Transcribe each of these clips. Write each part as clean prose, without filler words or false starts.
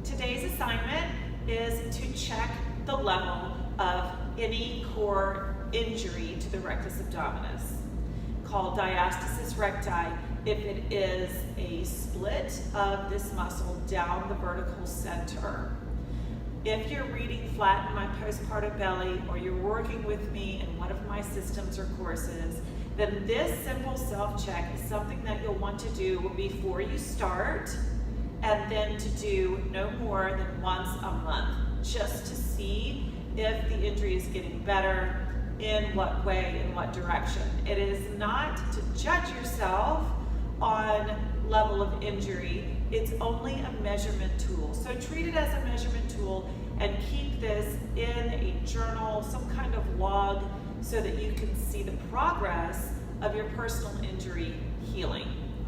Today's assignment is to check the level of any core injury to the rectus abdominis, called Diastasis Recti, if it is a split of this muscle down the vertical center. If you're reading Flatten, my Postpartum Belly, or you're working with me in one of my systems or courses, then this simple self-check is something that you'll want to do before you start, and then to do no more than once a month, just to see if the injury is getting better, in what way, in what direction. It is not to judge yourself on level of injury, it's only a measurement tool. So treat it as a measurement tool and keep this in a journal, some kind of log, so that you can see the progress of your personal injury healing,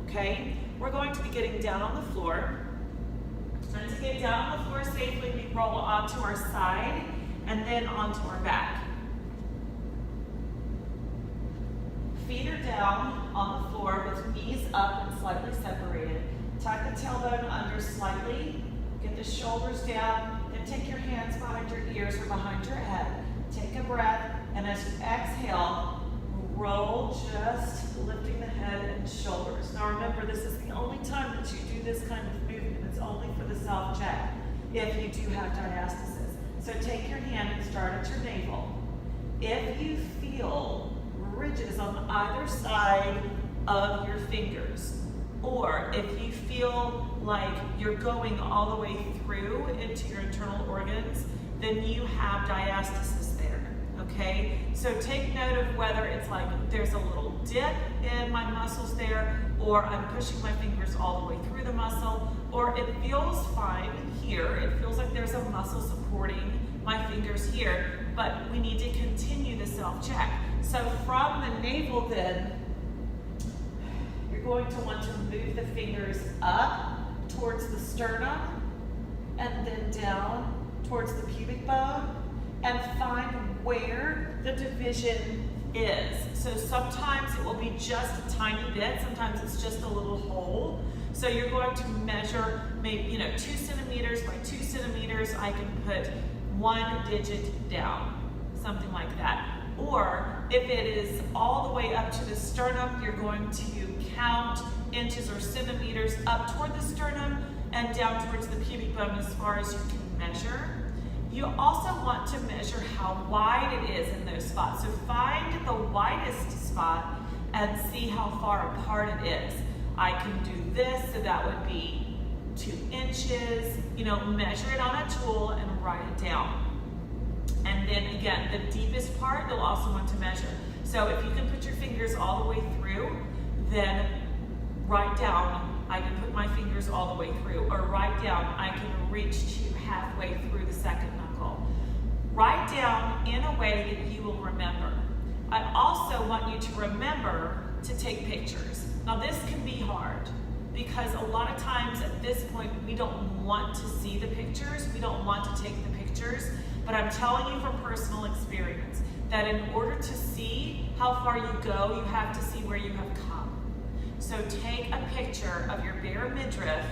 okay? We're going to be getting down on the floor. And to get down on the floor safely, we roll onto our side and then onto our back. Feet are down on the floor with knees up and slightly separated. Tuck the tailbone under slightly, get the shoulders down, then take your hands behind your ears or behind your head. Take a breath, and as you exhale, roll, just lifting the head and shoulders. Now remember, this is the only time that you do this kind of movement. It's only for the self-check if you do have diastasis. So take your hand and start at your navel. If you feel ridges on either side of your fingers, or if you feel like you're going all the way through into your internal organs, then you have diastasis there, okay? So take note of whether it's like there's a little dip in my muscles there, or I'm pushing my fingers all the way through the muscle, or it feels fine here. It feels like there's a muscle supporting my fingers here, but we need to continue the self-check. So from the navel then, you're going to want to move the fingers up towards the sternum and then down towards the pubic bone and find where the division is. So sometimes it will be just a tiny bit, sometimes it's just a little hole. So you're going to measure maybe 2 centimeters by 2 centimeters. I can put 1 digit down, something like that. Or if it is all the way up to the sternum, you're going to count inches or centimeters up toward the sternum and down towards the pubic bone as far as you can measure. You also want to measure how wide it is in those spots. So find the widest spot and see how far apart it is. I can do this, so that would be 2 inches. Measure it on a tool and write it down. And then again, the deepest part you'll also want to measure. So if you can put your fingers all the way through, then write down, I can put my fingers all the way through, or write down, I can reach to halfway through the second knuckle. Write down in a way that you will remember. I also want you to remember to take pictures. Now this can be hard, because a lot of times at this point we don't want to see the pictures, we don't want to take the pictures, but I'm telling you from personal experience that in order to see how far you go, you have to see where you have come. So take a picture of your bare midriff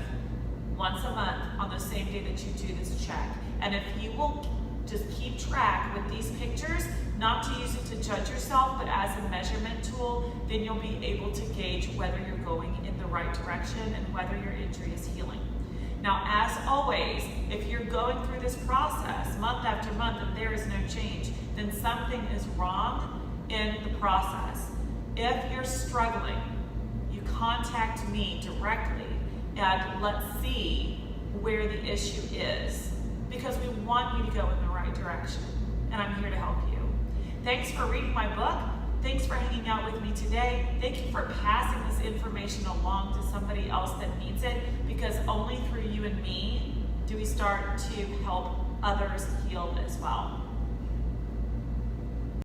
once a month on the same day that you do this check. And if you will just keep track with these pictures, not to use it to judge yourself, but as a measurement tool, then you'll be able to gauge whether you're going in the right direction and whether your injury is healing. Now, as always, if you're going through this process month after month and there is no change, then something is wrong in the process. If you're struggling, you contact me directly and let's see where the issue is, because we want you to go in the right direction, and I'm here to help you. Thanks for reading my book. Thanks for hanging out with me today. Thank you for passing this information along to somebody else that needs it, because only through you and me do we start to help others heal as well.